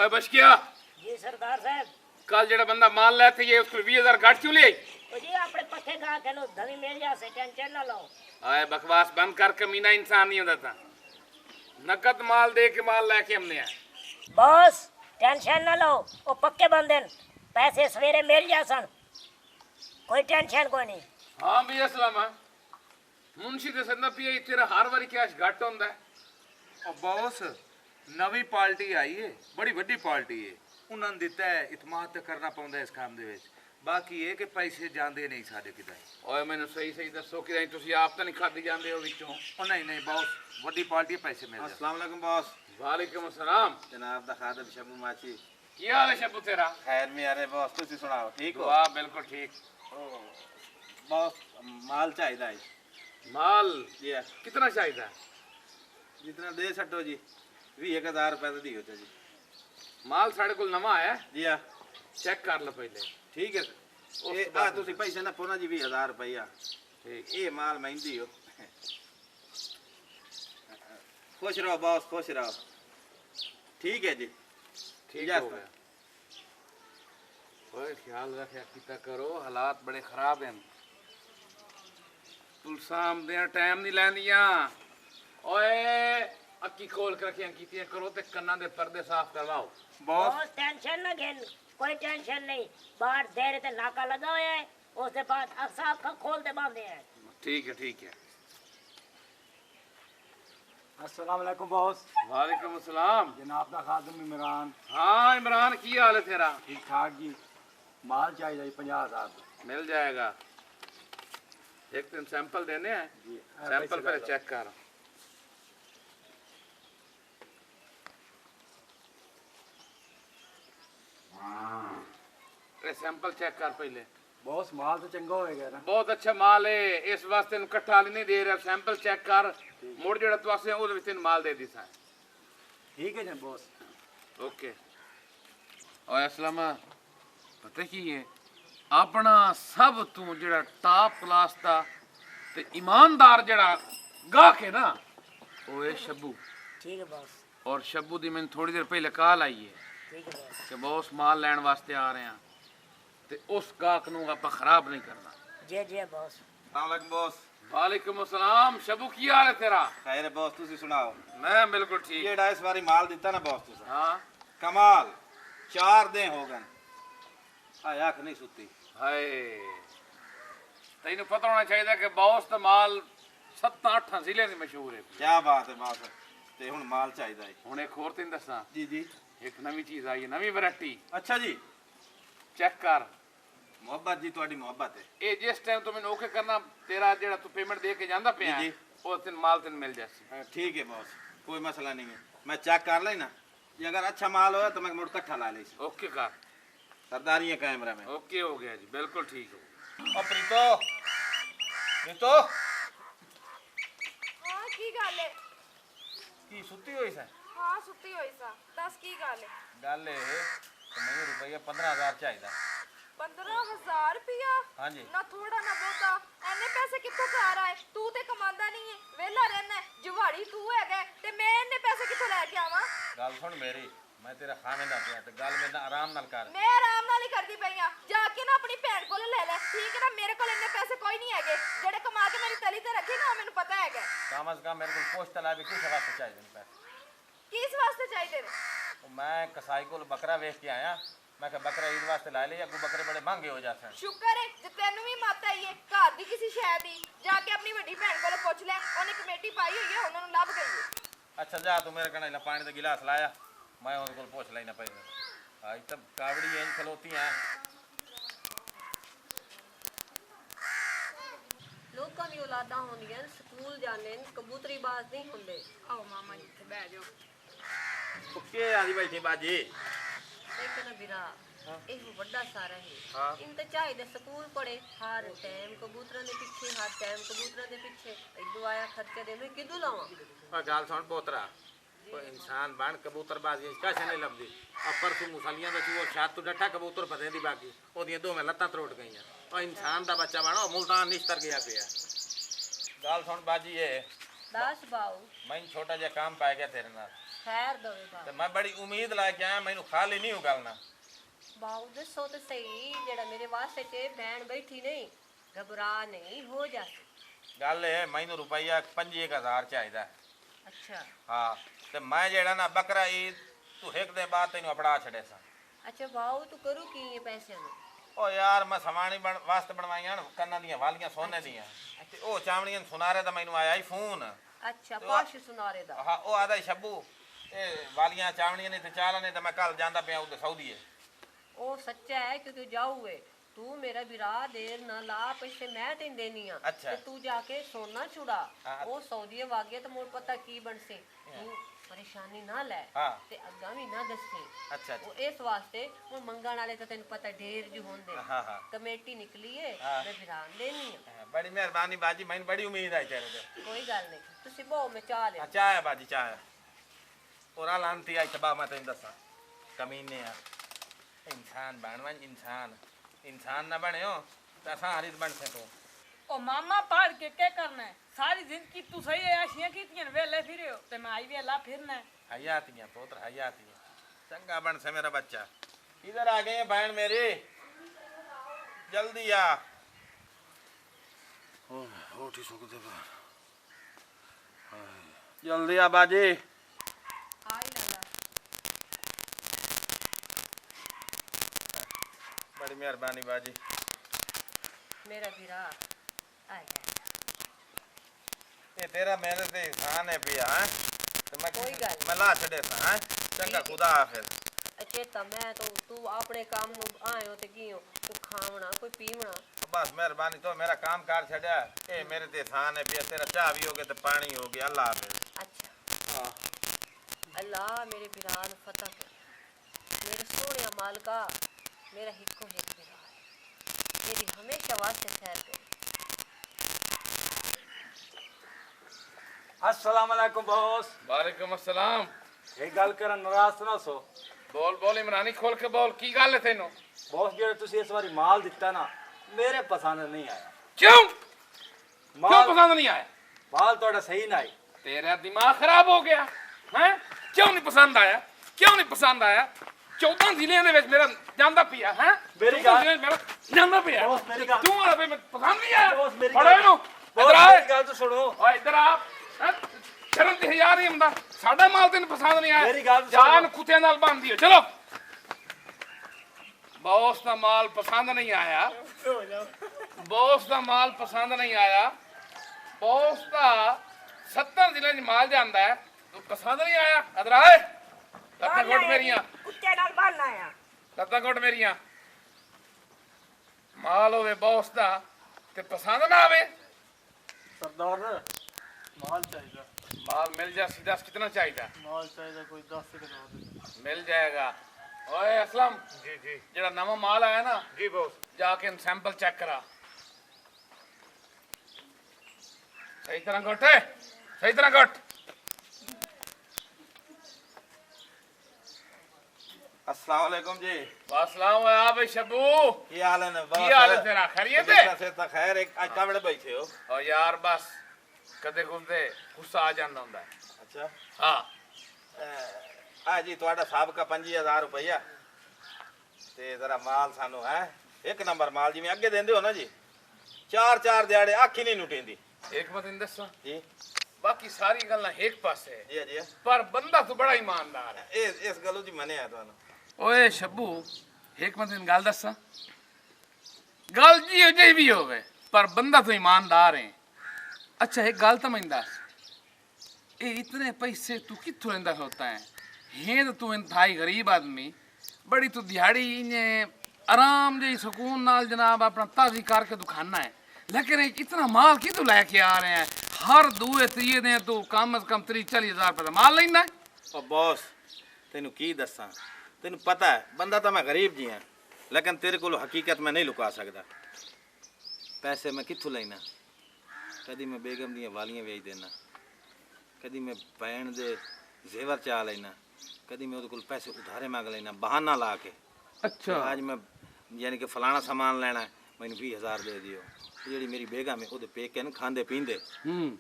ओए बच गया जी सरदार साहब। कल जेड़ा बंदा माल ले थे ये उसको 20,000 घट क्यों ले? ओ जी अपने पक्के गा के लो धनी मिल जासे टेंशन ना लो। ओए बकवास बंद कर, कमीना इंसान नहीं होता था। नकद माल दे के माल लेके हमने आए। बॉस टेंशन ना लो, वो पक्के बंदे न, पैसे सवेरे मिल जासन, कोई टेंशन कोई नहीं। हाँ भी असलम मुंशी दे सदना पिया तेरा हर वारी कैश घट होंदा है। और बॉस नवी पार्टी आई है, बड़ी वड्डी पार्टी है, उन्होंने दिता है इतमाद तो करना पौंदा इस काम दे विच। बाकी ये कि पैसे जांदे नहीं साडे किदा। ओए मैनू सही सही दसो कि तुसी आप तो नहीं खादी जांदे हो विचों? ओ नहीं नहीं बॉस, वड्डी पार्टी पैसे मिल जाते। अस्सलाम वालेकुम बॉस। वालेकुम अस्सलाम। जनाब दा खादम शबू माची। की हाल है शब्बू तेरा? खैर में आ रहे बॉस, तुसी सुनाओ ठीक हो? वाह बिल्कुल ठीक। बॉस माल चाहिए है। माल जी कितना चाहिए? जितना दे सटो जी, 20,000 रुपए तो दियो जी। माल साढ़े को नवा है जी चेक कर लो पहले। ठीक है। ए आ तुसी पैसे ना पोना जी 20,000 रुपया। ठीक ये माल महंगी हो। खुश रहो बॉस, खुश रहो। ठीक है जी, ठीक हो गया। ओए ख्याल रखे किता करो, हालात बड़े खराब हैं। तुलसाम दे टाइम नहीं लैंदियां। ओए अक्की खोल के रखियां कीतियां करो ते कन्ना दे पर्दे साफ करवाओ। बॉस बॉस टेंशन ना घेन, कोई टेंशन नहीं। बाहर देर ते नाका लगा हुआ है, उसके बाद अक्सा अक्खा खोल दे बांधे हैं। ठीक है ठीक है। अस्सलाम वालेकुम बॉस। वालेकुम अस्सलाम। जनाब दा खादम इमरान। हाँ इमरान की हाल है तेरा? ठीक ठाक जी। माल चाहिए 50,000। मिल जाएगा। एक दिन सैंपल देने हैं, जी सैंपल पहले चेक कर। सैंपल चेक कर पहले। बॉस माल तो चंगा होएगा ना? बहुत अच्छा माल है, इस वास्ते इकट्ठा नहीं दे रहा। सैंपल चेक कर, मुड़ जेड़ा तू आसे ਉਹਦੇ ਵਿੱਚ माल दे दी सा। ठीक है जी बॉस। ओके। और असलम पता की है अपना सब तू जेड़ा टॉप क्लास दा ते ईमानदार जेड़ा गाहक है ना वो है शब्बू। ठीक है बॉस। और शब्बू दी मैंने थोड़ी देर पहले कॉल आई है ठीक है बॉस। कि बॉस माल लैन वास्ते आ रहे हैं ते उस गाहक नूं आपां खराब नहीं करना। जी जी बॉस। अस्सलाम वालेकुम बॉस। वालेकुम अस्सलाम। शब्बू की हाल है तेरा? खैर है बॉस, तुसी सुनाओ। मैं बिल्कुल ठीक। जेड़ा इस बारी माल दिता ना बॉस तुसा, हाँ कमाल 4 दिन हो गए आया कि नहीं सुती। हाय तैनू पता होना चाहिए कि बॉस तो माल 7-8 जिले में मशहूर है। क्या बात है बॉस, ते हुन माल चाहिए है। हुण एक होर तेन दसा, जी जी। एक नवी चीज आई है, नवी वैरायटी। अच्छा जी। चेक कर। मोहब्बत जी, ਤੁਹਾਡੀ मोहब्बत है। ये जिस टाइम तू मैनू ओके करना, तेरा जेड़ा तू पेमेंट दे के जांदा पिया जी, उस दिन माल तेन मिल जासी। ठीक है बॉस, कोई मसला नहीं है। मैं चेक कर लेना, ये अगर अच्छा माल हो तो मैं मुड़ कट्ठा ला ले। ओके कर। सरदारी है कैमरा में। ओके हो गया जी, बिल्कुल ठीक हो। ओ प्रीतो, प्रीतो हाँ की गल है? की सुती हुई सा? हाँ सुती हुई सा। दस की गल है? गल है मैंने रुपया 15,000 चाहिए। 15,000 रुपया? हाँ जी। ना थोड़ा ना बहुता, एने पैसे कित्थों घर आए? तू ते कमांदा नहीं है, वेला रहना है, जुवाड़ी तू हैगा ते मैं इन्ने पैसे कित्थों लेके आवां? गल सुन मेरी, मैं तेरा खामिंदा पिया ते गल मेरे नाल आराम नाल कर। मैं आराम नाल ही करदी पई हां, जाके ना अपनी भैन कोल ले ले, ठीक है ना? मेरे कोल इन्ने पैसे कोई नहीं हैगे, जेड़े कमा के मेरी तली ते रखे ना, ओ मैनू पता हैगा। कम अज कम मेरे को पोस्ट ला भी किस वास्ते चाहिए पैसे? किस वास्ते चाहिए तेरे? मैं कसाई को बकरा वेच के आया, मैं कहा बकरा ईद वास्ते ला लिया, अगू बकरे बड़े महंगे हो जाते हैं। शुक्र है जे तेनू भी मत आई है घर दी किसी शै दी, जाके अपनी बड़ी भैन कोल पुछ ले, ओने कमेटी पाई हुई है, उन्होंने लभ गई है। अच्छा जा तू मेरे कने पानी का गिलास लाया, मैं उनके को पूछ लेना पे। आज तब कावड़ी इंज खलोती हैं। लोगों की औलादा होंदियां स्कूल जाने कबूतरीबाज नहीं होंदे। आओ मामा जी इत्थे बैठ जाओ। के आदी बैठी बाजी? एक ना बिरा ਇਹ ਵੱਡਾ ਸਾਰਾ ਹੈ। हाँ। ਇਨ ਤੇ ਚਾਹੀਦੇ ਸਕੂਲ ਪੜੇ, ਹਰ ਟਾਈਮ ਕਬੂਤਰਾਂ ਦੇ ਪਿੱਛੇ, ਹਰ ਟਾਈਮ ਕਬੂਤਰਾਂ ਦੇ ਪਿੱਛੇ। ਇਦੋਂ ਆਇਆ ਖਰਚੇ ਦੇ ਮੈਂ ਕਿਦੋਂ ਲਾਵਾਂ? और गाल सुन पोतरा, कोई इंसान बन कबूतरबाजी कैसे नहीं लभदी। अब परसों मुसलियां दा चूहा छत तो डठा कबूतर फसे दी, बाकी ओदियां दोवें लत्तां त्रोट गईयां। और इंसान दा बच्चा बना मुल्तान निश्तर गया पिया। गाल सुन बाजी, ये दास बाऊ मैं छोटा जिहा काम पाए गया तेरे नाल। ਖੈਰ ਦਵੇ ਤੇ ਬਾਬੂ ਮੈਂ ਬੜੀ ਉਮੀਦ ਲੈ ਕੇ ਆਇਆ ਮੈਨੂੰ ਖਾਲੀ ਨਹੀਂ ਉਹ ਗੱਲ ਨਾ ਬਾਬੂ ਦੱਸੋ ਤੇ ਸਹੀ ਜਿਹੜਾ ਮੇਰੇ ਵਾਸਤੇ ਤੇ ਭੈਣ ਬੈਠੀ ਨਹੀਂ ਘਬਰਾ ਨਹੀਂ ਹੋ ਜਾ ਗੱਲ ਇਹ ਮੈਨੂੰ ਰੁਪਈਆ 5000 ਚਾਹੀਦਾ ਅੱਛਾ ਹਾਂ ਤੇ ਮੈਂ ਜਿਹੜਾ ਨਾ ਬੱਕਰਾ ਈਦ ਤੂੰ ਇੱਕ ਦੇ ਬਾਅਦ ਤੈਨੂੰ ਅਪੜਾ ਛੱਡੇ ਸਾਂ ਅੱਛਾ ਬਾਬੂ ਤੂੰ ਕਰੂ ਕੀ ਇਹ ਪੈਸੇ ਨੂੰ ਉਹ ਯਾਰ ਮੈਂ ਸਮਾਣੀ ਵਾਸਤੇ ਬਣਵਾਈਆਂ ਨਾ ਕੰਨਾਂ ਦੀਆਂ ਵਾਲੀਆਂ ਸੋਨੇ ਦੀਆਂ ਤੇ ਉਹ ਚਾਵਣੀਆਂ ਸੁਨਾਰੇ ਦਾ ਮੈਨੂੰ ਆਇਆ ਹੀ ਫੋਨ ਅੱਛਾ ਪਾਸ਼ ਸੁਨਾਰੇ ਦਾ ਹਾਂ ਉਹ ਆਦਾ ਸ਼ੱਬੂ ਇਹ ਵਾਲੀਆਂ ਚਾਵਣੀਆਂ ਨੇ ਤੇ ਚਾਲਾਂ ਨੇ ਤੇ ਮੈਂ ਕੱਲ ਜਾਂਦਾ ਪਿਆ ਉਹਦੇ ਸਾਊਦੀਏ ਉਹ ਸੱਚਾ ਹੈ ਕਿ ਤੂੰ ਜਾਊਏ ਤੂੰ ਮੇਰਾ ਵਿਰਾ ਦੇਰ ਨਾ ਲਾ ਪੈਸੇ ਮੈਂ ਤੈਨੂੰ ਦੇਣੀ ਆ ਅੱਛਾ। ਤੇ ਤੂੰ ਜਾ ਕੇ ਸੋਨਾ ਛੁੜਾ ਹਾਂ। ਉਹ ਸੌਦੀਏ ਵਾਗੇ ਤੇ ਮੋਰ ਪਤਾ ਕੀ ਬਣਸੇ ਤੂੰ ਪਰੇਸ਼ਾਨੀ ਨਾ ਲੈ ਹਾਂ। ਤੇ ਅੱਗਾ ਵੀ ਨਾ ਦੱਸੇ ਅੱਛਾ ਉਹ ਇਸ ਵਾਸਤੇ ਹੁਣ ਮੰਗਣ ਵਾਲੇ ਤਾਂ ਤੈਨੂੰ ਪਤਾ ਢੇਰ ਜੂ ਹੁੰਦੇ ਹਾਂ ਹਾਂ ਕਮੇਟੀ ਨਿਕਲੀ ਏ ਹਾਂ। ਮੈਂ ਵਿਰਾ ਦੇਣੀ ਆ ਬੜੀ ਮਿਹਰਬਾਨੀ ਬਾਜੀ ਮੈਨੂੰ ਬੜੀ ਉਮੀਦ ਹੈ ਤੇਰੇ ਤੇ ਕੋਈ ਗੱਲ ਨਹੀਂ ਤੁਸੀਂ ਬਹੁ ਮੈਂ ਚਾਹ ਲਿਆ ਚਾਹ ਹੈ ਬਾਜੀ ਚਾਹ ਹੈ ਔਰਾ ਲਾਂਤੀ ਆਈ ਤਬਾ ਮੈਂ ਤੈਨੂੰ ਦੱਸਾਂ ਕਮੀਨੇ ਆ ਇਨਸਾਨ ਬਣਵਾ ਇਨਸਾਨ ਨਾ ਬਣਿਓ ਤਾਂ ਅਸਾਂ ਹਰੀਤ ਬਣ ਸਕੋ ओ मामा पढ़ के क्या करना है सारी जिंदगी तू सही है ऐसियां कीतियां वेले फिरे हो ते मैं आई वेला फिरना है हयातियाँ पुत्र हयातियाँ चंगा बन से मेरा बच्चा इधर आ गए हैं बहन मेरी जल्दी आ जल्दी आ बाजी आई लाला बड़ी मेहरबानी बाजी मेरा विरा आ गया ये तेरा मेरे ते एहसान है पिया हैं तो मैं कोई गल नहीं। मैं ला छड़े सा हैं चंगा ठीक है। खुदा हाफिज चेता मैं तो तू अपने काम नु आयो ते गियो तू खावना कोई पीवना बस मेहरबानी तो मेरा काम कार छड़या ए मेरे ते एहसान है पिया तेरा चाह भी हो गया तो पानी हो गया अल्लाह हाफिज अच्छा अल्लाह मेरे विरा नु फतह कर मेरे सोने मालका मेरा हिक्को हिक विरा है मेरी हमेशा वास्ते खैर कर अस्सलाम वालेकुम बॉस वालेकुम अस्सलाम एक गल ਕਰਨ ਨਾਰਾਜ਼ ਨਾ ਸੋ ਬੋਲ ਬੋਲ ਇਮਰਾਨੀ ਖੋਲ ਕੇ ਬੋਲ ਕੀ ਗੱਲ ਹੈ ਤੈਨੂੰ ਬॉस ਜਿਹੜਾ ਤੁਸੀਂ ਇਸ ਵਾਰੀ ਮਾਲ ਦਿੱਤਾ ਨਾ ਮੇਰੇ ਪਸੰਦ ਨਹੀਂ ਆਇਆ ਕਿਉਂ ਕਿਉਂ ਮਾਲ ਪਸੰਦ ਨਹੀਂ ਆਇਆ ਮਾਲ ਤੁਹਾਡਾ ਸਹੀ ਨਾ ਆਇਆ तेरा दिमाग खराब हो गया हैं क्यों नहीं पसंद आया क्यों नहीं पसंद आया 14 ਜ਼ਿਲ੍ਹਿਆਂ ਦੇ ਵਿੱਚ ਮੇਰਾ ਜਾਂਦਾ ਪਿਆ ਹੈ ਮੇਰੀ ਗੱਲ- ਮੇਰਾ ਜਾਂਦਾ ਪਿਆ ਬੋਸ, ਮੇਰੀ ਗੱਲ- ਤੂੰ ਆ ਮੈਂ ਪਸੰਦ ਨਹੀਂ ਆਇਆ ਬੋਸ, ਮੇਰੀ ਫੜੋ ਗੱਲ- ਇਹਨੂੰ ਬॉस ਇਧਰ ਆ ਮੇਰੀ ਗੱਲ ਤਾਂ ਸੁਣੋ ਓਏ ਇਧਰ ਆ ਹੈਂ? ਸ਼ਰਮ ਤੇ ਹਜ਼ਾਰ ਨਹੀਂ ਹੁੰਦਾ ਸਾਡਾ ਮਾਲ ਤੈਨੂੰ ਪਸੰਦ ਨਹੀਂ ਆਇਆ ਮੇਰੀ ਗੱਲ ਸੁਣੋ। ਜਾਨ ਕੁੱਤਿਆਂ ਨਾਲ ਬੰਨ੍ਹਦੀ ਹੋ ਚਲੋ ਬੌਸ ਦਾ ਮਾਲ ਪਸੰਦ ਨਹੀਂ ਆਇਆ ਬੌਸ ਦਾ ਮਾਲ ਪਸੰਦ ਨਹੀਂ ਆਇਆ ਬੌਸ ਦਾ 70 ਜ਼ਿਲ੍ਹਿਆਂ 'ਚ ਮਾਲ ਜਾਂਦਾ ਹੈ ਤੂੰ ਪਸੰਦ ਨਹੀਂ ਆਇਆ ਇਧਰ ਆ ਲੱਤਾਂ ਘੁੱਟ ਮੇਰੀਆਂ ਕੁੱਤੇ ਨਾਲ ਬੰਨ੍ਹਣਾ ਆ ਲੱਤਾਂ ਘੁੱਟ ਮੇਰੀਆਂ ਮਾਲ ਹੋਵੇ ਬੌਸ ਦਾ ਤੇ ਪਸੰਦ ਨਾ ਆਵੇ ਸਰਦਾਰ ਮਾਲ ਚਾਹੀਦਾ माल मिल जा सीधा कितना चाहिए ਮਾਲ ਚਾਹੀਦਾ ਕੋਈ 10 ਕਿਲੋ मिल जाएगा ओए असलम जी जी जेड़ा नवा माल आया ना जी बॉस जाके सैंपल चेक करा सही तरह घट है सही तरह घट अस्सलाम वालेकुम जी वासलाम आ भाई शबू की हाल है ना की हाल है तेरा खैरियत है से तो खैर एक आज कावड़े बैठे हो और यार बस कदे कुदे गुस्सा आ जाता हुंदा है अच्छा हाँ आ जी ਤੁਹਾਡਾ ਸਾਹਿਬ का 5000 ਰੁਪਇਆ ਤੇ ਜ਼ਰਾ ਮਾਲ ਸਾਨੂੰ ਹੈ ਇੱਕ ਨੰਬਰ ਮਾਲ ਜਿਵੇਂ ਅੱਗੇ ਦਿੰਦੇ ਹੋ ਨਾ ਜੀ ਚਾਰ ਚਾਰ ਦਿਹਾੜੇ ਅੱਖ ਹੀ ਨਹੀਂ ਨੁੱਟੇਂਦੀ एक बात इन दसा ਜੀ बाकी सारी गल्लां एक पासे है ਜੀ ਜੀ पर बंदा तो बड़ा ईमानदार है ਇਸ ਗੱਲੋਂ ਜੀ ਮੰਨਿਆ ਤੁਹਾਨੂੰ ਓਏ ਸ਼ੱਬੂ ਇੱਕ ਮੈਂ ਤੈਨੂੰ ਗੱਲ ਦੱਸਾਂ ਗੱਲ ਜੀ ਹੋ ਜਿਹੀ ਵੀ ਹੋਵੇ ਪਰ ਬੰਦਾ ਤਾਂ ਇਮਾਨਦਾਰ ਹੈ ਅੱਛਾ ਇੱਕ ਗੱਲ ਤਾਂ ਮੈਨੂੰ ਦੱਸ ਇਹ ਇਤਨੇ ਪੈਸੇ ਤੂੰ ਕਿੱਥੋਂ ਲੈਂਦਾ ਹੋਤਾ ਹੈ ਹੈ ਤਾਂ ਤੂੰ ਇੰਤਹਾਈ ਗਰੀਬ ਆਦਮੀ ਬੜੀ ਤੂੰ ਦਿਹਾੜੀ ਨੇ ਆਰਾਮ ਜਿਹੀ ਸਕੂਨ ਨਾਲ ਜਨਾਬ ਆਪਣਾ ਤਾਜ਼ੀ ਕਰਕੇ ਦੁਕਾਨਾ ਹੈ लेकिन इतना माल कितों लैके आ रहे हैं हर दूए तीए ने तू कम से कम 30-40 हज़ार रुपये का माल लेना है ਉਹ ਬੌਸ ਤੈਨੂੰ ਕੀ ਦੱਸਾਂ ਤੈਨੂੰ ਪਤਾ ਹੈ ਬੰਦਾ ਤਾਂ ਮੈਂ ਗਰੀਬ ਜੀ ਹਾਂ ਲੇਕਿਨ ਤੇਰੇ ਕੋਲ ਹਕੀਕਤ ਮੈਂ ਨਹੀਂ ਲੁਕਾ ਸਕਦਾ ਪੈਸੇ ਮੈਂ ਕਿੱਥੋਂ ਲੈਣਾ ਕਦੀ ਮੈਂ ਬੇਗਮ ਦੀਆਂ ਵਾਲੀਆਂ ਵੇਚ ਦੇਣਾ ਕਦੀ ਮੈਂ ਭੈਣ ਦੇ ਜ਼ੇਵਰ ਚਾ ਲੈਣਾ ਕਦੀ ਮੈਂ ਉਹਦੇ ਕੋਲ ਪੈਸੇ ਉਧਾਰੇ ਮੰਗ ਲੈਣਾ ਬਹਾਨਾ ਲਾ ਕੇ अच्छा ਅੱਜ ਮੈਂ ਯਾਨੀ ਕਿ ਫਲਾਣਾ ਸਾਮਾਨ ਲੈਣਾ ਹੈ, ਮੈਨੂੰ 20000 ਦੇ ਦਿਓ ਜਿਹੜੀ ਮੇਰੀ ਬੇਗਮ ਹੈ ਉਹਦੇ ਪੇਕੇ ਨੂੰ ਖਾਂਦੇ ਪੀਂਦੇ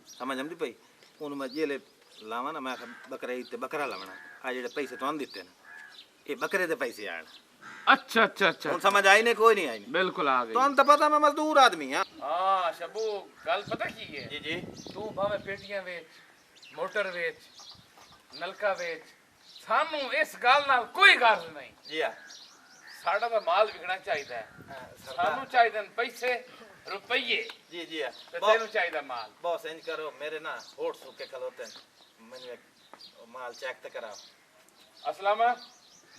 ਸਮਝ ਆਉਂਦੀ ਪਈ ਉਹਨੂੰ ਮੈਂ ਜੇਲੇ ਲਾਵਾਂ ਨਾ ਮੈਂ ਬੱਕਰੇ ਤੇ ਬੱਕਰਾ ਲਾਵਣਾ ਆ ਜਿਹੜੇ ਪੈਸੇ ਤੁਹਾਨੂੰ ਦਿੱਤੇ ਨੇ ਇਹ ਬੱਕਰੇ ਦੇ ਪੈਸੇ ਆਣ अच्छा अच्छा अच्छा ਹੁਣ ਸਮਝ ਆਈ ਨੇ ਕੋਈ ਨਹੀਂ ਆਈ बिल्कुल आ गई ਤੁਹਾਨੂੰ ਤਾਂ ਪਤਾ ਮੈਂ ਮਜ਼ਦੂਰ ਆਦਮੀ ਆ हाँ शबू गल पता की है ਜੀ ਜੀ तू भावे पेटियां वेच मोटर वेच नलका वेच सानू इस गल नाल कोई गर्ज नहीं ਜੀ ਆ साडा तो माल विकना चाहिए सानू चाहिए ने पैसे रुपये ਜੀ ਜੀ ਆ ते तेनू चाहिए माल ਬੌਸ ਇੰਜ ਕਰੋ ਮੇਰੇ ਨਾ ਹੋਠ ਸੁੱਕੇ ਖਲੋਤੇ ਨੇ ਮੈਨੂੰ ਇੱਕ ਮਾਲ ਚੈੱਕ ਤੇ ਕਰਾਓ असलम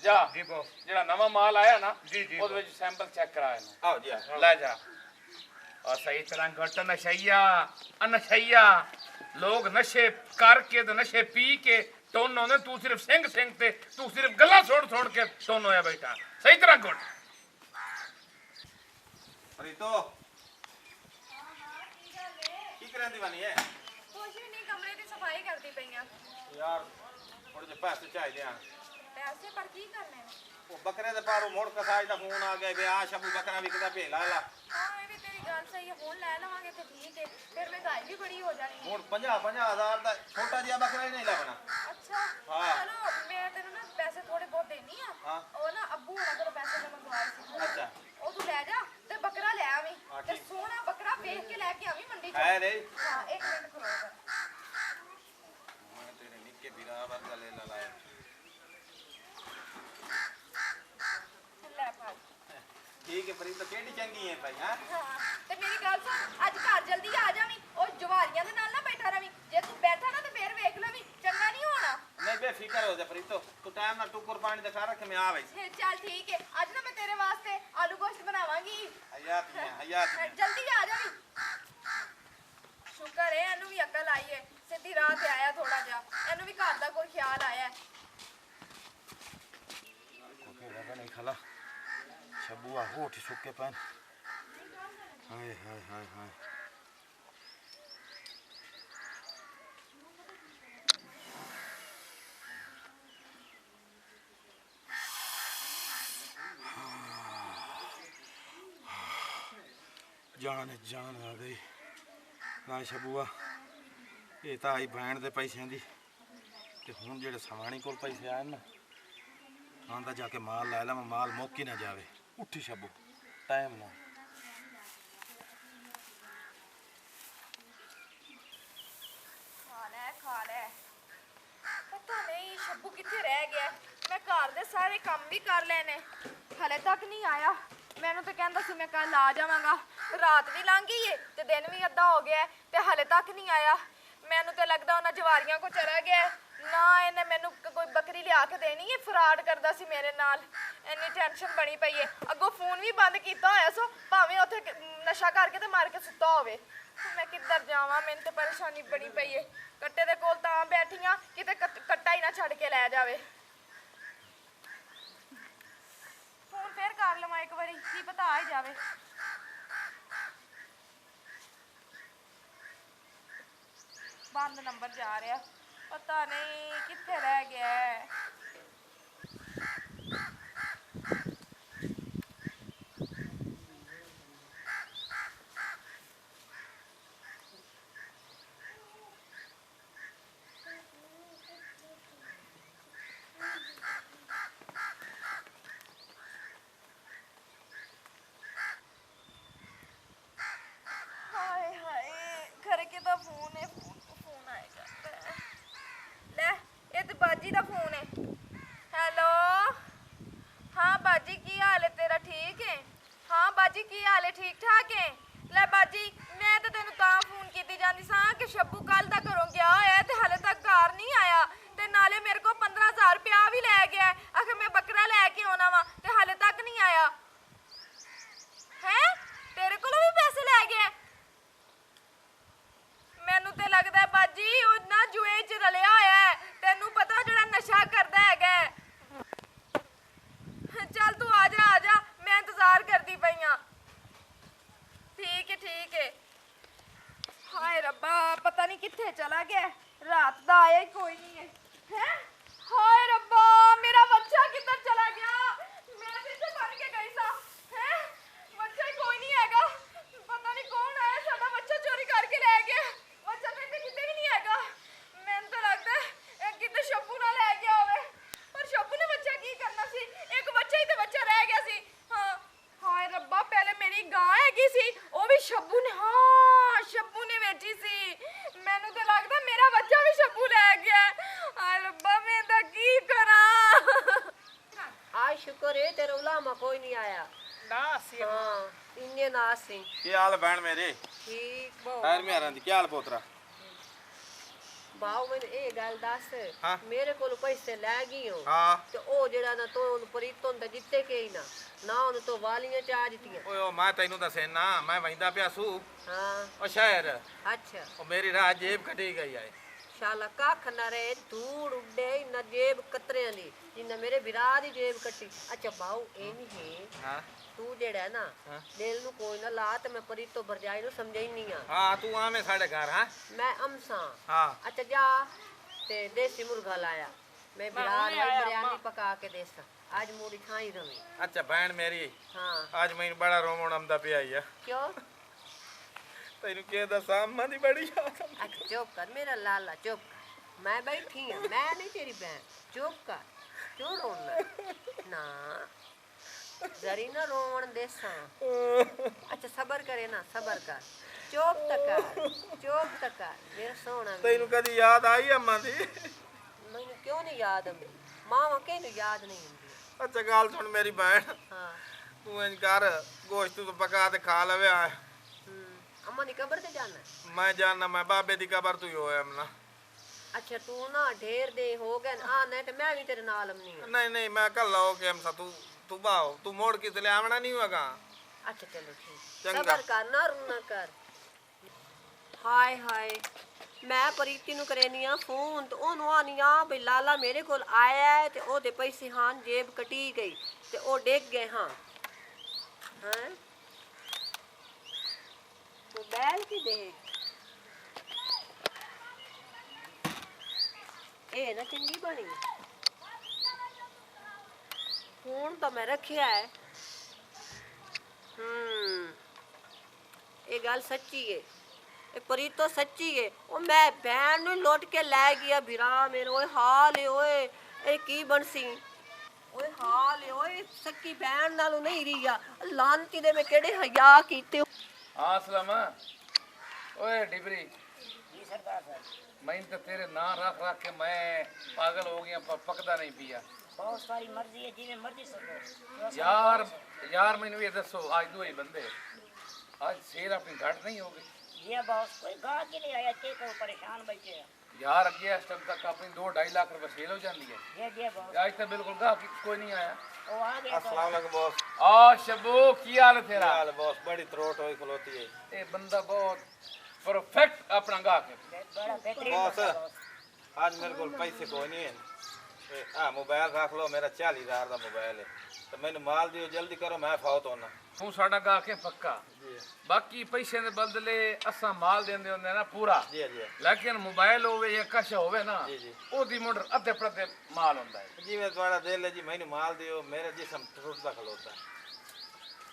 जा जी बॉस जेड़ा नवा माल आया ना जी जी ਉਹਦੇ ਵਿੱਚ ਸੈਂਪਲ ਚੈੱਕ ਕਰਾਇਆ ਨਾ ਆਓ ਜੀ ਆ ਲੈ ਜਾ और सही तरह घट नशैया अनशैया लोग नशे करके तो नशे पी के टोन होने तू सिर्फ सिंह सिंह ते तू सिर्फ गला छोड़ के टोन होया बैठा सही तरह घट ਪ੍ਰੀਤੋ ਕੀ ਕਰਨ ਦੀ ਬਣੀ ਹੈ ਕੁਛ ਵੀ ਨਹੀਂ, ਕਮਰੇ ਦੀ ਸਫਾਈ ਕਰਦੀ ਪਈਆਂ। ਯਾਰ ਥੋੜੇ ਜਿਹੇ ਪੈਸੇ ਚਾਹੀਦੇ ਆ ਪੈਸੇ ਪਰ ਕੀ ਕਰਨੇ ਨੇ? ਉਹ ਬੱਕਰੇ ਦੇ ਪਾਰੋਂ ਮੋੜ ਕਸਾਜ ਦਾ ਫੋਨ ਆ ਗਿਆ ਵੀ ਆ ਸ਼ਬੂ ਬੱਕਰਾ ਵਿਕਦਾ ਭੇਲਾ ਲਾ ਹਾਂ ਇਹ ਵੀ ਤੇਰੀ ਗੱਲ ਸਹੀ ਹੈ, ਹੁਣ ਲੈ ਲਵਾਂਗੇ ਤੇ ਠੀਕ ਹੈ, ਫਿਰ ਮਹਿੰਗਾਈ ਵੀ ਬੜੀ ਹੋ ਜਾਣੀ ਹੈ। ਹੁਣ 50,000 ਦਾ ਛੋਟਾ ਜਿਹਾ ਬੱਕਰਾ ਹੀ ਨਹੀਂ ਲੱਭਣਾ ਅੱਛਾ ਹਾਂ। ਚਲੋ ਮੈਂ ਤੈਨੂੰ ਨਾ ਪੈਸੇ ਥੋੜੇ ਬਹੁਤ ਦੇਣੀ ਆ। ਹਾਂ। ਉਹ ਨਾ ਅੱਬੂ ਹੋਣਾ ਕੋਲ ਪੈਸੇ ਮੈਂ ਮੰਗਵਾਏ ਸੀ। ਅੱਛਾ ਉਹ ਤੂੰ ਲੈ ਜਾ ਤੇ ਬੱਕਰਾ ਲੈ ਆਵੀਂ ਹਾਂ, ਤੇ ਠੀਕ। ਸੋਹਣਾ ਬੱਕਰਾ ਵੇਖ ਕੇ ਲੈ ਕੇ ਆਵੀਂ ਮੰਡੀ ਹੈ ਚੋਂ। ਰੇ ਹਾਂ ਇੱਕ ਮਿੰਟ ਖੜੋ ਕਰ। ਮੈਂ ਤੇਰੇ ਨਿੱਕੇ ਵੀਰਾ ਵਰਗਾ ਲੈ ਲਾਇਆ ਲੈ ਭਾਈ। ਠੀਕ ਹੈ ਪ੍ਰੀਤੋ ਕਿਹੜੀ ਚੰਗੀ ਹੈ ਭਾਈ ਹਾਂ ਹਾਂ ਤੇ ਮੇਰੀ ਗੱਲ ਸੁਣ, ਅੱਜ ਘਰ ਜਲਦੀ ਆ ਜਾਵੀਂ, ਉਹ ਜਵਾਰੀਆਂ ਦੇ ਨਾਲ ਨਾ ਬੈਠਾ ਰਵੀਂ। ਜੇ ਤੂੰ ਬੈਠਾ ਨਾ ਤੇ ਫੇਰ ਵੇਖ ਲਵੀਂ, ਚੰਗਾ ਨਹੀਂ ਹੋਣਾ। ਨਹੀਂ ਬੇਫਿਕਰ ਹੋ ਜਾ ਪ੍ਰੀਤੋ ਤੂੰ ਟਾਈਮ ਨਾਲ ਟੁੱਕਰ ਪਾਣੀ ਦਿਖਾ ਰੱਖ ਮੈਂ ਆ ਵਈ ਫਿਰ ਚੱਲ ਠੀਕ ਹੈ, ਅੱਜ ਨਾ ਮੈਂ ਤੇਰੇ ਵਾਸਤੇ ਆਲੂ ਗੋਸ਼ਤ ਬਣਾਵਾਂਗੀ। ਹਯਾਤ ਮੈਂ ਜਲਦੀ ਆ ਜਾਵੀਂ। ਸ਼ੁਕਰ ਹੈ ਇਹਨੂੰ ਵੀ ਅਕਲ ਆਈ ਹੈ, ਸਿੱਧੀ ਰਾਹ ਤੇ ਆਇਆ ਥੋੜਾ ਜਿਹਾ, ਇਹਨੂੰ ਵੀ ਘਰ ਦਾ ਕੋਈ ਖਿਆਲ ਆਇਆ ਹੈ। ਨਹੀਂ ਖਾਲਾ ਸ਼ਬੂਆ ਹੋਠ ਸੁੱਕੇ ਪੈਣ ਹਾਏ ਹਾਏ ਹਾਏ ਹਾਏ ਜਾਨ ਆ ਗਈ ਨਾ ਸ਼ਬੂਆ ਇਹ ਤਾਂ ਆਈ ਭੈਣ ਦੇ ਪੈਸਿਆਂ ਦੀ ਤੇ ਹੁਣ ਜਿਹੜੇ ਸਵਾਣੀ ਕੋਲ ਪੈਸੇ ਆਏ ਨਾ ਆਂਦਾ ਜਾ ਕੇ ਮਾਲ ਲੈ ਲਾ ਮਾਲ ਮੁੱਕ ਹੀ ਨਾ ਜਾਵੇ ਉੱਠੀ ਸ਼ਬੂ ਟਾਈਮ ਨਾ ਖਾ ਲੈ ਪਤਾ ਨਹੀਂ ਸ਼ੱਬੂ ਕਿੱਥੇ ਰਹਿ ਗਿਆ। ਮੈਂ ਘਰ ਦੇ ਸਾਰੇ ਕੰਮ ਵੀ ਕਰ ਲਏ ਨੇ, ਹਲੇ ਤੱਕ ਨਹੀਂ ਆਇਆ। ਮੈਨੂੰ ਤਾਂ ਕਹਿੰਦਾ ਸੀ ਮੈਂ ਕੱਲ ਆ ਜਾਵਾਂਗਾ, ਰਾਤ ਵੀ ਲੰਘ ਗਈ ਏ ਤੇ ਦਿਨ ਵੀ ਅੱਧਾ ਹੋ ਗਿਆ ਤੇ ਹਲੇ ਤੱਕ ਨਹੀਂ ਆਇਆ। ਮੈਨੂੰ ਤੇ ਲੱਗਦਾ ਉਹਨਾਂ ਜਵਾਰੀਆਂ ਕੋ ਚਲਾ ਗਿਆ ਨਾ, ਇਹਨੇ ਮੈਨੂੰ ਕੋਈ ਬੱਕਰੀ ਲਿਆ ਕੇ ਦੇਣੀ ਏ। ਫਰਾਡ ਕਰਦਾ ਸੀ ਮੇਰੇ ਨਾਲ, ਇੰਨੀ ਟੈਨਸ਼ਨ ਬਣੀ ਪਈ ਏ। ਅੱਗੋਂ ਫੋਨ ਵੀ ਬੰਦ ਕੀਤਾ ਹੋਇਆ ਸੋ, ਭਾਵੇਂ ਉੱਥੇ ਨਸ਼ਾ ਕਰਕੇ ਤੇ ਮਾਰ ਕੇ ਸੁੱਤਾ ਹੋਵੇ। ਮੈਂ ਕਿੱਧਰ ਜਾਵਾਂ, ਮੈਨੂੰ ਤੇ ਪਰੇਸ਼ਾਨੀ ਬਣੀ ਪਈ ਏ। ਕੱਟੇ ਦੇ ਕੋਲ ਤਾਂ ਬੈਠੀਆਂ ਕਿਤੇ ਕੱਟਾ ਹੀ ਨਾ ਛੱਡ ਕੇ ਲੈ ਜਾਵੇ। ਫੋਨ ਫੇਰ ਕਰ ਲਵਾਂ ਇੱਕ ਵਾਰੀ, ਕੀ ਪਤਾ ਆ ਹੀ ਜਾਵੇ। ਬੰਦ ਨੰਬਰ ਜਾ ਰਿਹਾ, ਪਤਾ ਨਹੀਂ ਕਿੱਥੇ ਰਹਿ ਗਿਆ ਹੈ। ਹਾਏ ਹਾਏ ਘਰੇ ਕਿਹਦਾ ਫੋਨ ਹੈ? ਫੋਨ ਆਏਗਾ ਲੈ, ਇਹ ਤੇ ਬਾਜੀ ਦਾ ਫੋਨ ਹੈ। ਹੈਲੋ ਹਾਂ ਬਾਜੀ, ਕੀ ਹਾਲ ਹੈ ਤੇਰਾ? ਠੀਕ ਹੈ? ਹਾਂ ਬਾਜੀ ਕੀ ਹਾਲ ਹੈ? ਠੀਕ ਠਾਕ ਹੈ? ਲੈ ਬਾਜੀ ਮੈਂ ਤਾਂ ਤੈਨੂੰ ਤਾਂ ਫੋਨ ਕੀਤੀ ਜਾਂਦੀ ਸਾਂ ਕਿ ਸ਼ੱਬੂ ਕੱਲ ਦਾ ਘਰੋਂ ਗਿਆ ਹੋਇਆ ਤੇ ਹਲੇ ਤੱਕ ਘਰ ਨਹੀਂ ਆਇਆ, ਤੇ ਨਾਲੇ ਮੇਰੇ ਕੋਲ 15,000 ਰੁਪਇਆ ਵੀ ਲੈ ਗਿਆ। ਆਖੇ ਮੈਂ ਬੱਕਰਾ ਲੈ ਕੇ ਆਉਣਾ ਵਾ ਤੇ ਹਲੇ ਤੱਕ ਨਹੀਂ ਆਇਆ। ਹੈ ਤੇਰੇ ਕੋਲੋਂ ਵੀ ਪੈਸੇ ਲੈ ਗਿਆ? ਮੈਨੂੰ ਤੇ ਲੱਗਦਾ ਬਾਜੀ ਉਹ ਨਾ ਜੂਏ 'ਚ ਰਲਿਆ ਹੋਇਆ ਹੈ। ਤੈਨੂੰ ਪਤਾ ਜਿਹੜਾ ਨਸ਼ਾ ਕਰਦਾ ਹੈਗਾ। ਚੱਲ ਤੂੰ ਆ ਜਾ, ਮੈਂ ਇੰਤਜ਼ਾਰ ਕਰਦੀ ਪਈ ਆਂ। ਠੀਕ ਹੈ। ਹਾਏ ਰੱਬਾ ਪਤਾ ਨਹੀਂ ਕਿੱਥੇ ਚਲਾ ਗਿਆ, ਰਾਤ ਦਾ ਆਇਆ ਹੀ ਕੋਈ ਨਹੀਂ ਹੈ। ਹਾਏ ਰੱਬਾ ਮੇਰਾ ਬੱਚਾ ਕਿੱਧਰ ਚਲਾ ਗਿਆ? ਮੈਂ ਤੇ ਬਣ ਕੇ ਗਈ ਸਾਂ। ਬੱਚਾ ਹੀ ਕੋਈ ਨਹੀਂ ਹੈਗਾ, ਪਤਾ ਨਹੀਂ ਕੌਣ ਆਇਆ ਸਾਡਾ ਬੱਚਾ ਚੋਰੀ ਕਰਕੇ ਲੈ ਗਿਆ। ਬੱਚਾ ਤੇ ਕਿਤੇ ਵੀ ਨਹੀਂ ਹੈਗਾ। ਮੈਨੂੰ ਤਾਂ ਲੱਗਦਾ शुक्र है तेरा उलामा कोई नहीं आया। ना सी हाँ इन्ने नास सी। ਕੀ ਹਾਲ ਭੈਣ ਮੇਰੇ? ठीक बहु। ਖੈਰ ਮੇਰਾਂ ਦੀ ਕੀ ਹਾਲ ਪੋਤਰਾ? ਬਾਉ ਮੈਨੂੰ ਇਹ ਗੱਲ ਦੱਸ ਹਾਂ। ਮੇਰੇ ਕੋਲ ਪੈਸੇ ਲੈ ਗਈ ਹੋ ਹਾਂ ਤੇ ਉਹ ਜਿਹੜਾ ਨਾ ਤੂੰ ਉਹਨੂੰ ਪ੍ਰੀਤੋਂ ਦਾ ਜਿੱਤੇ ਕੇ ਹੀ ਨਾ ਉਹਨੂੰ ਤੋਂ ਵਾਲੀਆਂ ਚਾਹ ਦਿੱਤੀਆਂ। ਓਏ ਉਹ ਮੈਂ ਤੈਨੂੰ ਦੱਸੇ ਨਾ ਮੈਂ ਵੈਂਦਾ ਪਿਆ ਸੂ ਹਾਂ ਉਹ ਸ਼ਹਿਰ ਅੱਛਾ ਉਹ ਮੇਰੀ ਰਾਹ ਜੇਬ ਕੱਟੀ ਗਈ ਆਏ। ਸ਼ਾਲਾ ਕੱਖ ਨਾ ਰਹੇ ਧੂੜ ਉੱਡੇ ਨਾ ਜੇਬ ਕਤਰਿਆਂ ਦੀ ਜਿੰਨਾ ਮੇਰੇ ਵਿਰਾਹ ਦੀ ਜੇਬ ਕੱਟੀ। ਅੱਛਾ ਬਾਉ ਇਹ ਨਹੀਂ ਹੈ ਹਾਂ ਤੂੰ ਜਿਹੜਾ ਨਾ ਹਾਂ। ਦਿਲ ਨੂੰ ਕੋਈ ਨਾ ਲਾ ਤੇ ਮੈਂ ਪ੍ਰੀਤੋਂ ਭਰਜਾਈ ਨੂੰ ਸਮਝਾਈਨੀ ਆ। ਹਾਂ ਤੂੰ ਆਵੇਂ ਸਾਡੇ ਘਰ ਹਾਂ ਮੈਂ ਅਮਸਾ ਹਾਂ ਅੱਛਾ ਜਾ ਤੇ ਦੇਸੀ ਮੁਰਗਾ ਲਾਇਆ ਮੈਂ ਵਿਰਾਹ ਹੁਣੇ ਨਾਲ ਆਇਆ ਬਿਰਿਆਨੀ ਅੰਮਾ। ਪਕਾ ਕੇ ਦੇਸਾਂ ਅੱਜ ਮੂੜੀ ਖਾਈ ਰਵੀ। ਅੱਛਾ ਭੈਣ ਮੇਰੀ ਹਾਂ ਅੱਜ ਮੈਨੂੰ ਬੜਾ ਰੋਣ ਆਉਂਦਾ ਪਿਆ ਈ ਆ। ਕਿਉਂ ਤੈਨੂੰ ਕੀ ਦੱਸਾਂ ਅੰਮਾ ਦੀ ਬੜੀ ਯਾਦ ਆਉਂਦੀ। ਅੱਛਾ ਚੁੱਪ ਕਰ ਮੇਰਾ ਲਾਲਾ ਚੁੱਪ ਕਰ ਮੈਂ ਬੈਠੀ ਆ ਮੈਂ ਨਹੀਂ ਤੇਰੀ ਭੈਣ ਚੁੱਪ ਕਰ ਕਿਉਂ ਰੋਣਾ ਨਾ ਜ਼ਰੀ ਨਾ ਰੋਣ ਦੇਸਾਂ। ਅੱਛਾ ਸਬਰ ਕਰੇ ਨਾ ਸਬਰ ਕਰ ਚੁੱਪ ਤੱਕ ਕਰ ਮੇਰਾ ਸੋਹਣਾ ਤੈਨੂੰ ਕਦੀ ਯਾਦ ਆਈ ਅੰਮਾ ਦੀ? ਮੈਨੂੰ ਕਿਉਂ ਨਹੀਂ ਯਾਦ ਆਉਂਦੀ ਮਾਵਾਂ ਕਿਹਨੂੰ ਯਾਦ ਨਹੀਂ ਹੁੰਦੀ। ਅੱਛਾ ਗੱਲ ਸੁਣ ਮੇਰੀ ਭੈਣ ਹਾਂ ਤੂੰ ਇੰਜ ਕਰ ਗੋਸ਼ਤ ਤੂੰ ਪਕਾ ਤੇ ਖਾ ਲਵੇ ਆ। ਅੰਮਾ ਦੀ ਕਬਰ ਤੇ ਜਾਣਾ। ਮੈਂ ਜਾਣਾ ਮੈਂ ਬਾਬੇ ਦੀ ਕਬਰ ਤੂੰ ਹੀ ਹੋਇਆ ਮਨਾ। ਅੱਛਾ ਤੂੰ ਨਾ ਢੇਰ ਦੇ ਹੋ ਗਏ ਆ ਨਹੀਂ ਤੇ ਮੈਂ ਵੀ ਤੇਰੇ ਨਾਲ ਆਉਣੀ ਆ। ਨਹੀਂ ਮੈਂ ਕੱਲਾ ਹੋ ਕੇ ਅਮਸਾ ਤੂੰ ਬਾਓ ਤੂੰ ਮੋੜ ਕੇ ਤੇ ਆਵਣਾ ਨਹੀਂ ਹੋਗਾ। ਅੱਛਾ ਚਲੋ ਠੀਕ ਚੰਗਾ। ਸਬਰ ਕਰ ਨਾ ਰੋਣਾ ਕਰ। ਹਾਏ ਮੈਂ ਪ੍ਰੀਤੀ ਨੂੰ ਕਰੇਨੀ ਆ ਫੋਨ ਤੇ ਉਹਨੂੰ ਆਨੀ ਆ ਵੀ ਲਾਲਾ ਮੇਰੇ ਕੋਲ ਆਇਆ ਹੈ ਤੇ ਉਹਦੇ ਪੈਸੇ ਹਾਂ ਜੇਬ ਕਟੀ ਗਈ ਤੇ ਉਹ ਡਿੱਗ ਗਏ ਹਾਂ ਮੋਬਾਈਲ ਕੀ ਦੇ ਇਹ ਨਾ ਚੰਗੀ ਬਣੀ ਫੋਨ ਤਾਂ ਮੈਂ ਰੱਖਿਆ ਹੈ। ਇਹ ਗੱਲ ਸੱਚੀ ਹੈ ਇਹ ਪ੍ਰੀਤੋ ਸੱਚੀ ਹੈ। ਉਹ ਮੈਂ ਭੈਣ ਨੂੰ ਲੁੱਟ ਕੇ ਲੈ ਗਿਆ ਵੀਰਾ ਮੇਰੇ ਓਏ ਹਾਲ ਏ ਓਏ ਇਹ ਕੀ ਬਣਸੀ ਓਏ ਹਾਲ ਏ ਓਏ ਸੱਕੀ ਭੈਣ ਨਾਲੋਂ ਨਹੀਂ ਰਹੀ ਆ ਲਾਂਤੀ ਦੇ ਮੈਂ ਕਿਹੜੇ ਹਯਾ ਕੀਤੇ। ਹਾਂ ਸਲਾਮਾ ਓਏ ਡਿਬਰੀ जी सरदार साहब मैं तो तेरे ना रख के मैं पागल हो गया पर पकदा नहीं पिया। बहुत सारी मर्जी है जिन्हें मर्जी समझो यार मैंने ये दसो आज दो ही बंदे आज शेर अपनी घाट नहीं हो गई। ये बॉस कोई गा के नहीं आया के को परेशान बैठे हैं। यार अगे इस टाइम तक अपनी 2-2.5 लाख रुपए सेल हो जाती है। ये बॉस आज तक बिल्कुल गा कोई नहीं आया। वो आ गया तो अस्सलाम वालेकुम बॉस। आ शबो की हाल है तेरा? हाल बॉस बड़ी त्रोट होई खलोती है। ये बंदा बहुत परफेक्ट अपना गा के बड़ा बेहतरीन बॉस बंदा बॉस। आज मेरे को पैसे कोई नहीं है। मोबाइल रख लो मेरा 40,000 का मोबाइल है तो मैंने माल दियो जल्दी करो मैं फाउत होना। तू साडा गा के पक्का बाकी पैसे दे बदले असा माल देंदे होंदे ना पूरा जी लेकिन मोबाइल होवे या कश होवे ना जी। ओदी मुंड अद्धे पड़ते माल होंदा है। जी मैं थोड़ा दे ले जी मैंने माल दियो मेरा जिसम टूटता खलोता है।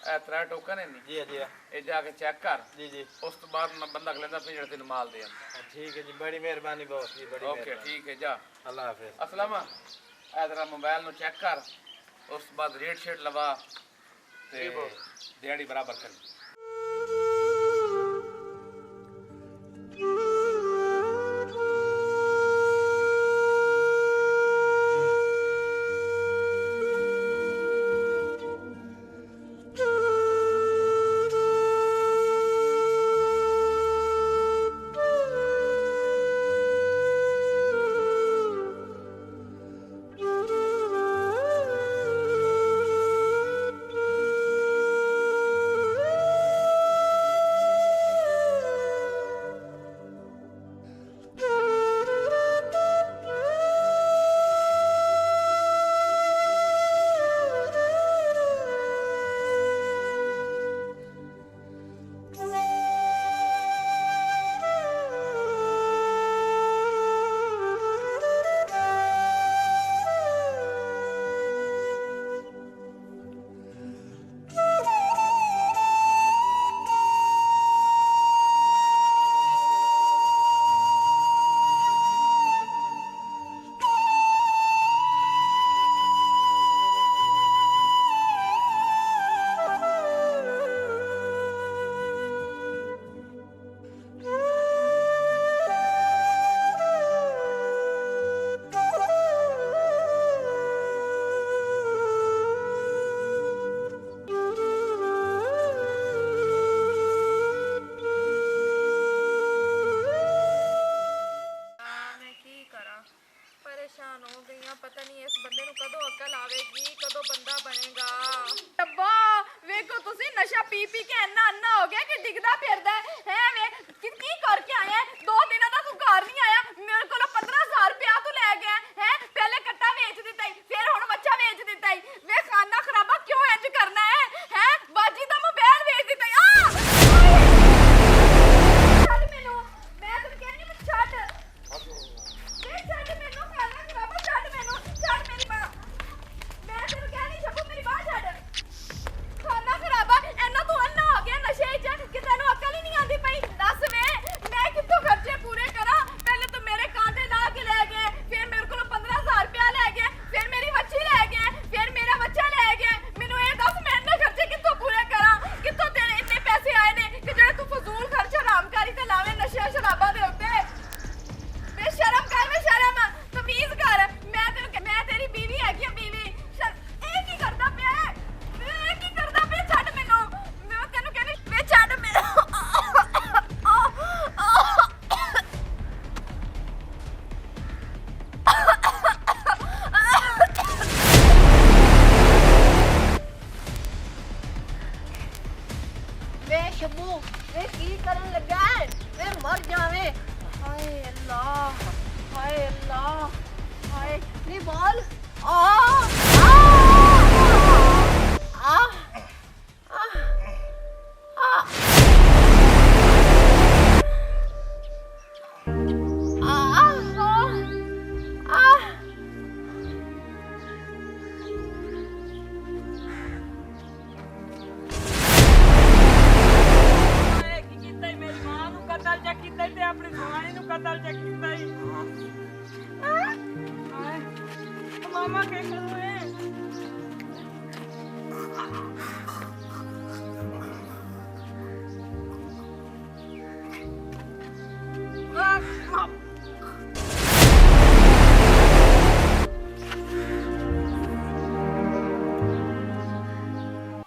ए त्रै टोकन है नी जी ये जाके चेक कर जी उस तो बाद मैं बंदा लेंदा फिर जेड़ा तेन माल दे आंदा। ठीक है जी बड़ी मेहरबानी बॉस जी बड़ी ओके मेहरबानी। ठीक है जा अल्लाह हाफिज। असलमा ए तेरा मोबाइल नु चेक कर उस तो बाद रेट शेट लवा ते दिहाड़ी बराबर कर। रानी नु कतल च कीता ही मामा के करू है